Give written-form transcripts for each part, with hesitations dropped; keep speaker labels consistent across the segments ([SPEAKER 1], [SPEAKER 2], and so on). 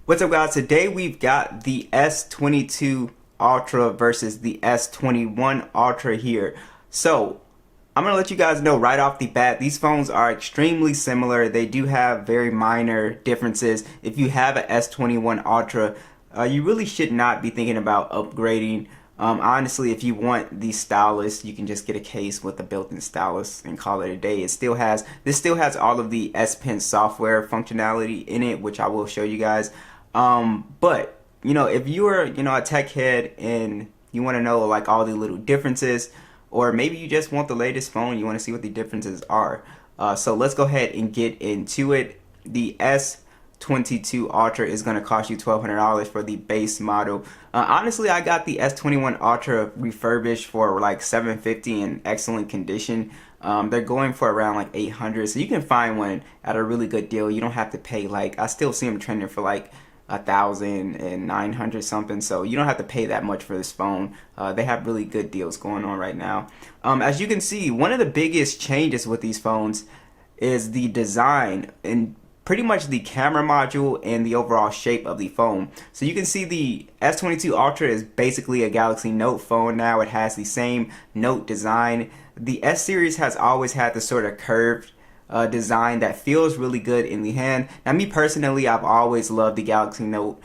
[SPEAKER 1] What's up, guys? Today we've got the S22 Ultra versus the S21 Ultra here. So I'm gonna let you guys know right off the bat, these phones are extremely similar. They do have very minor differences. If you have an S21 Ultra, you really should not be thinking about upgrading. Honestly, if you want the stylus, you can just get a case with a built-in stylus and call it a day. This still has all of the S Pen software functionality in it, which I will show you guys. But if you're a tech head and you want to know like all the little differences, or maybe you just want the latest phone, you want to see what the differences are. So let's go ahead and get into it. The S22 Ultra is going to cost you $1,200 for the base model. Honestly, I got the S21 Ultra refurbished for like $750 in excellent condition. They're going for around like $800, so you can find one at a really good deal. You don't have to pay, like, I still see them trending for like $1,900 something, so you don't have to pay that much for this phone. They have really good deals going on right now. As you can see, one of the biggest changes with these phones is the design and pretty much the camera module and the overall shape of the phone. So you can see the S22 Ultra is basically a Galaxy Note phone now. It has the same Note design. The S series has always had the sort of curved design that feels really good in the hand. Now, me personally, I've always loved the Galaxy Note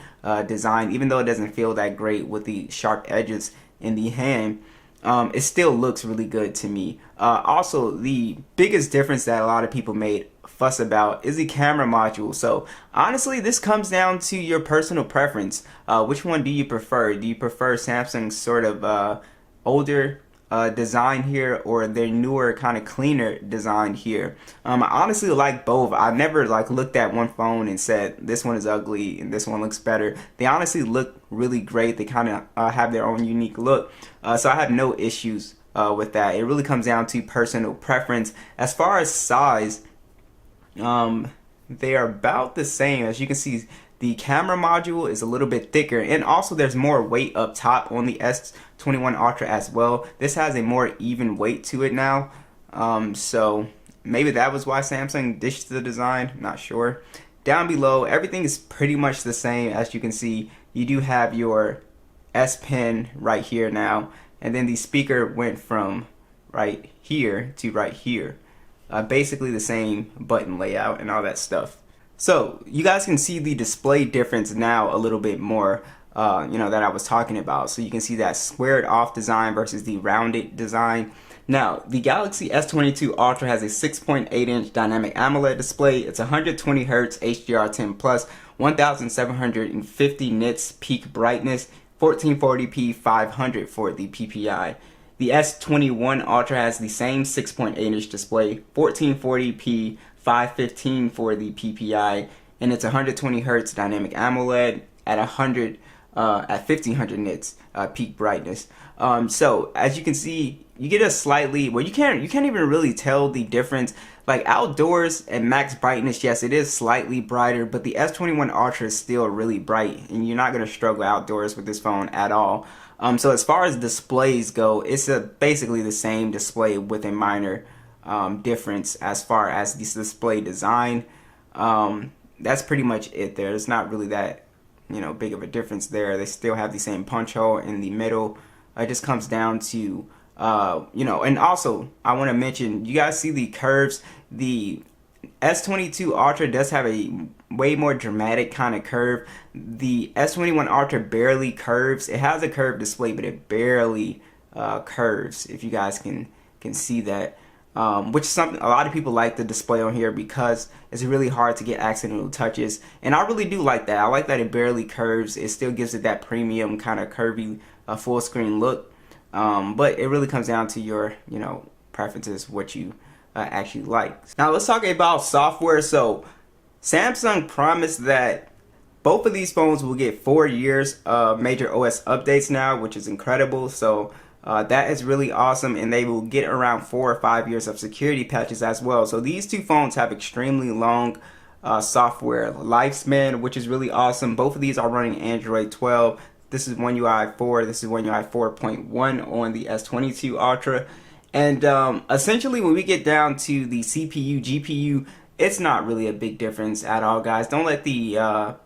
[SPEAKER 1] design, even though it doesn't feel that great with the sharp edges in the hand. It still looks really good to me. Also, the biggest difference that a lot of people made fuss about is the camera module. So honestly, this comes down to your personal preference. Which one do you prefer? Do you prefer Samsung's sort of older design here, or their newer kind of cleaner design here? I honestly like both. I've never like looked at one phone and said this one is ugly and this one looks better. They honestly look really great. They kind of have their own unique look, so I have no issues with that. It really comes down to personal preference. As far as size, they are about the same. As you can see, the camera module is a little bit thicker, and also there's more weight up top on the S21 Ultra as well. This has a more even weight to it now, so maybe that was why Samsung ditched the design, not sure. Down below, everything is pretty much the same. As you can see, you do have your S Pen right here now, and then the speaker went from right here to right here. Basically the same button layout and all that stuff. So you guys can see the display difference now a little bit more, that I was talking about. So you can see that squared off design versus the rounded design. Now, the Galaxy S22 Ultra has a 6.8-inch dynamic AMOLED display. It's 120 Hz HDR10 plus, 1750 nits peak brightness, 1440p 500 for the PPI. The S21 Ultra has the same 6.8-inch display, 1440p 515 for the PPI, and it's 120 Hz dynamic AMOLED at 1500 nits peak brightness. So as you can see, you get a slightly, well, you can't even really tell the difference. Like outdoors and max brightness, yes, it is slightly brighter, but the S21 Ultra is still really bright, and you're not gonna struggle outdoors with this phone at all. So as far as displays go, it's basically the same display with a minor difference as far as this display design. That's pretty much it there. It's not really that big of a difference there. They still have the same punch hole in the middle. It just comes down to and also I want to mention, you guys see the curves. The S22 Ultra does have a way more dramatic kind of curve. The S21 Ultra barely curves. It has a curved display, but it barely curves, if you guys can see that. Which is something a lot of people like the display on here, because it's really hard to get accidental touches, and I really do like that. I like that it barely curves. It still gives it that premium kind of curvy full screen look, but it really comes down to your preferences, what you actually like. Now let's talk about software. So Samsung promised that both of these phones will get 4 years of major OS updates now, which is incredible. So that is really awesome, and they will get around 4 or 5 years of security patches as well. So these two phones have extremely long software lifespan, which is really awesome. Both of these are running Android 12. This is One UI 4. This is One UI 4.1 on the S22 Ultra. And essentially, when we get down to the CPU, GPU, it's not really a big difference at all, guys. Don't let the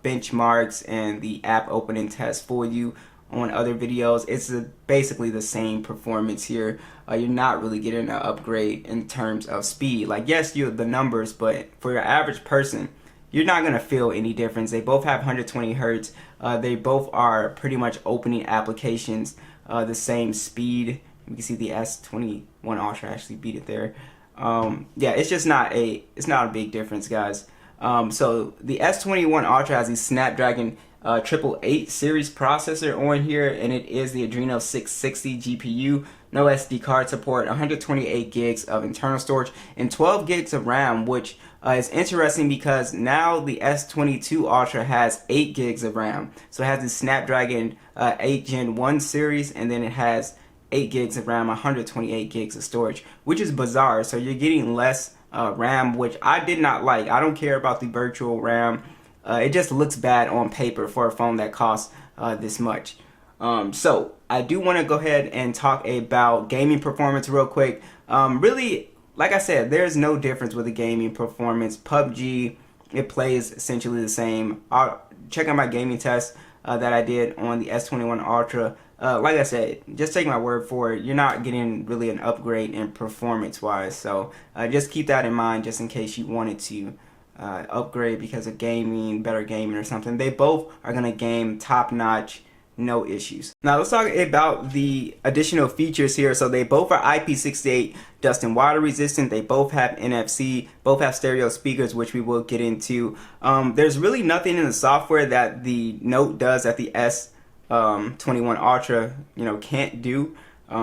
[SPEAKER 1] benchmarks and the app opening test fool you on other videos. It's basically the same performance here. You're not really getting an upgrade in terms of speed. Like, yes, you the numbers, but for your average person, you're not gonna feel any difference. They both have 120 hertz. They both are pretty much opening applications the same speed. You can see the S21 Ultra actually beat it there. Yeah, it's just not a big difference, guys. So the S21 Ultra has the Snapdragon 888 series processor on here, and it is the Adreno 660 GPU. No SD card support, 128 gigs of internal storage, and 12 gigs of RAM, which is interesting because now the S22 Ultra has 8 gigs of RAM. So it has the Snapdragon 8 Gen 1 series, and then it has 8 gigs of RAM, 128 gigs of storage, which is bizarre. So you're getting less RAM, which I did not like. I don't care about the virtual RAM. It just looks bad on paper for a phone that costs this much. So I do want to go ahead and talk about gaming performance real quick. Really, like I said, there's no difference with the gaming performance. PUBG, it plays essentially the same. I'll check out my gaming test that I did on the S21 Ultra. Like I said, just take my word for it. You're not getting really an upgrade in performance wise. So just keep that in mind just in case you wanted to upgrade because of gaming, better gaming or something. They both are going to game top notch, no issues. Now let's talk about the additional features here. So they both are IP68 dust and water resistant. They both have NFC, both have stereo speakers, which we will get into. There's really nothing in the software that the Note does that the S21 Ultra, can't do.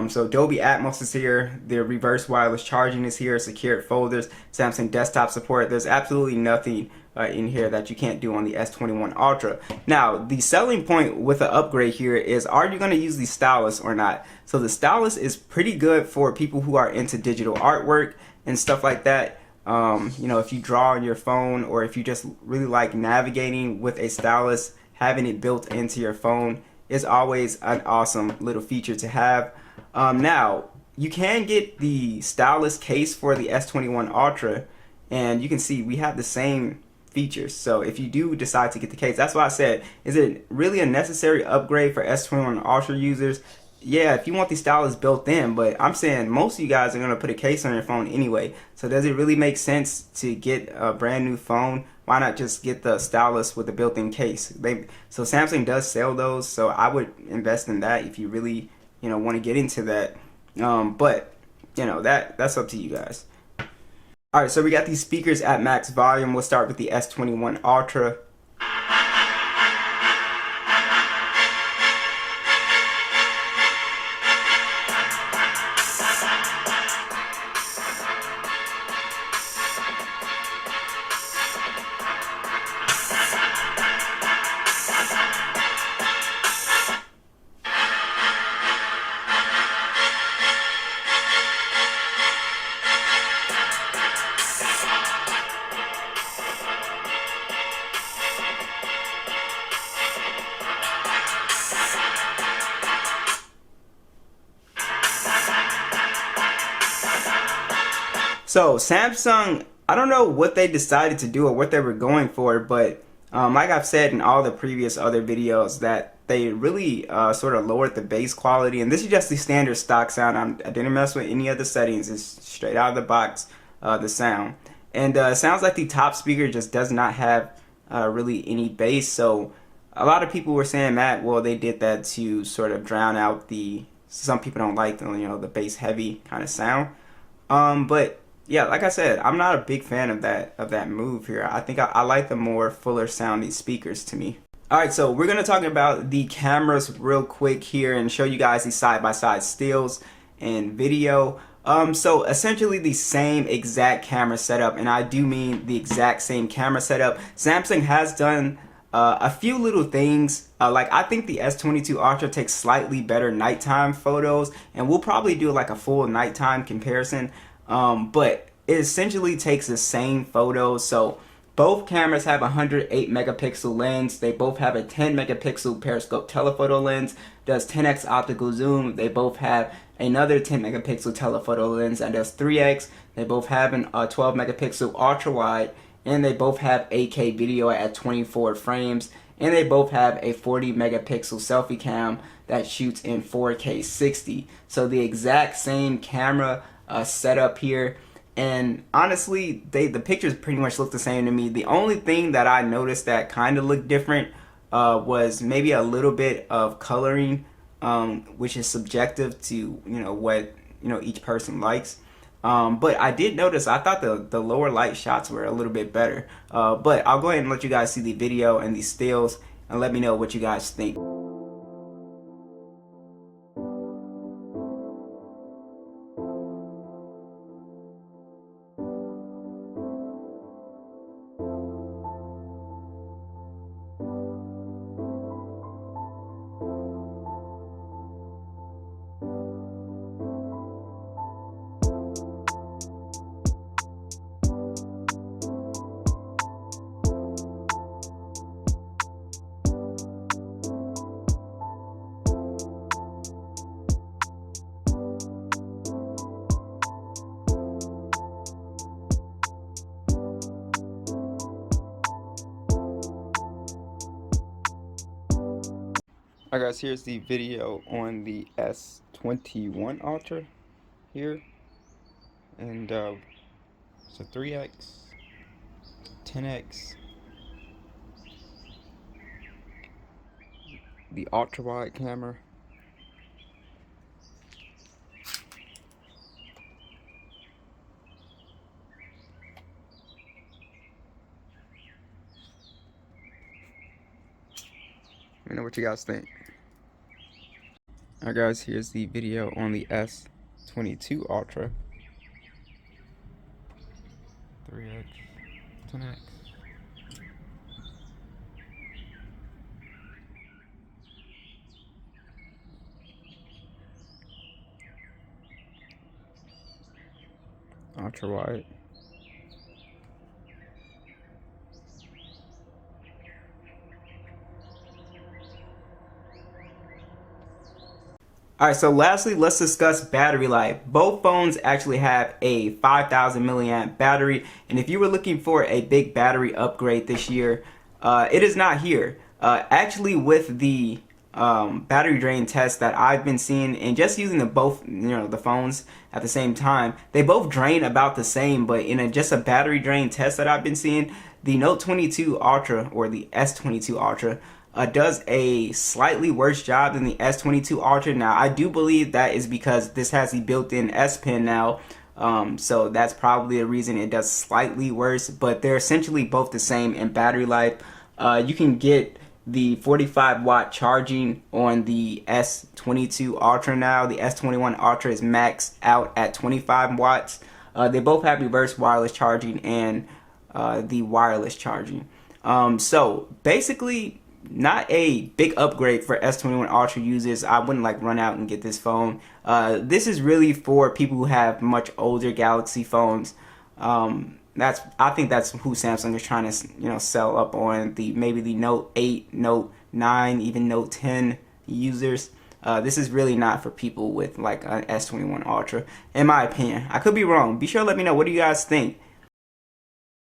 [SPEAKER 1] So Dolby Atmos is here, the reverse wireless charging is here, secured folders, Samsung desktop support. There's absolutely nothing in here that you can't do on the S21 Ultra. Now, the selling point with the upgrade here is, are you going to use the Stylus or not? So the Stylus is pretty good for people who are into digital artwork and stuff like that. If you draw on your phone, or if you just really like navigating with a stylus, having it built into your phone is always an awesome little feature to have. Now, you can get the Stylus Case for the S21 Ultra, and you can see we have the same features. So if you do decide to get the case, that's why I said, is it really a necessary upgrade for S21 Ultra users? Yeah, if you want the Stylus built in, but I'm saying most of you guys are going to put a case on your phone anyway. So does it really make sense to get a brand new phone? Why not just get the Stylus with the built-in case? So Samsung does sell those, so I would invest in that if you really want to get into that. But that's up to you guys. Alright, so we got these speakers at max volume. We'll start with the S21 Ultra. So Samsung, I don't know what they decided to do or what they were going for, but like I've said in all the previous other videos, that they really sort of lowered the bass quality, and this is just the standard stock sound. I didn't mess with any of the settings. It's straight out of the box, the sound. And it sounds like the top speaker just does not have really any bass. So a lot of people were saying that, well, they did that to sort of drown out some people don't like the bass heavy kind of sound. But yeah, like I said, I'm not a big fan of that move here. I think I like the more fuller sounding speakers to me. Alright, so we're going to talk about the cameras real quick here and show you guys the side-by-side stills and video. So essentially the same exact camera setup, and I do mean the exact same camera setup. Samsung has done a few little things. Like I think the S22 Ultra takes slightly better nighttime photos, and we'll probably do like a full nighttime comparison. But it essentially takes the same photos. So both cameras have a 108 megapixel lens. They both have a 10 megapixel periscope telephoto lens, does 10x optical zoom. They both have another 10 megapixel telephoto lens that does 3x. They both have a 12 megapixel ultra wide. and they both have 8K video at 24 frames, and they both have a 40 megapixel selfie cam that shoots in 4K 60. So the exact same camera setup here. And honestly, the pictures pretty much look the same to me. The only thing that I noticed that kind of looked different was maybe a little bit of coloring, which is subjective to what each person likes. But I did notice, I thought the lower light shots were a little bit better. But I'll go ahead and let you guys see the video and these stills and let me know what you guys think. Alright guys, here's the video on the S21 Ultra here, and it's a 3x, 10x, the ultra wide camera. Let me know what you guys think. Alright guys, here's the video on the S22 Ultra. 3x, 10x. Ultra wide. Alright, so lastly, let's discuss battery life. Both phones actually have a 5,000 milliamp battery, and if you were looking for a big battery upgrade this year, it is not here. Actually, with the battery drain test that I've been seeing, and just using the phones at the same time, they both drain about the same. But in just a battery drain test that I've been seeing, the Note 22 Ultra, or the S22 Ultra, does a slightly worse job than the S22 Ultra. Now, I do believe that is because this has the built-in S Pen now, so that's probably the reason it does slightly worse, but they're essentially both the same in battery life. You can get the 45 watt charging on the S22 Ultra now. The S21 Ultra is maxed out at 25 watts. They both have reverse wireless charging and the wireless charging. So basically, not a big upgrade for S21 Ultra users. I wouldn't run out and get this phone. This is really for people who have much older Galaxy phones. I think that's who Samsung is trying to sell up on, maybe the Note 8, Note 9, even Note 10 users. This is really not for people with an S21 Ultra, in my opinion. I could be wrong. Be sure to let me know, what do you guys think?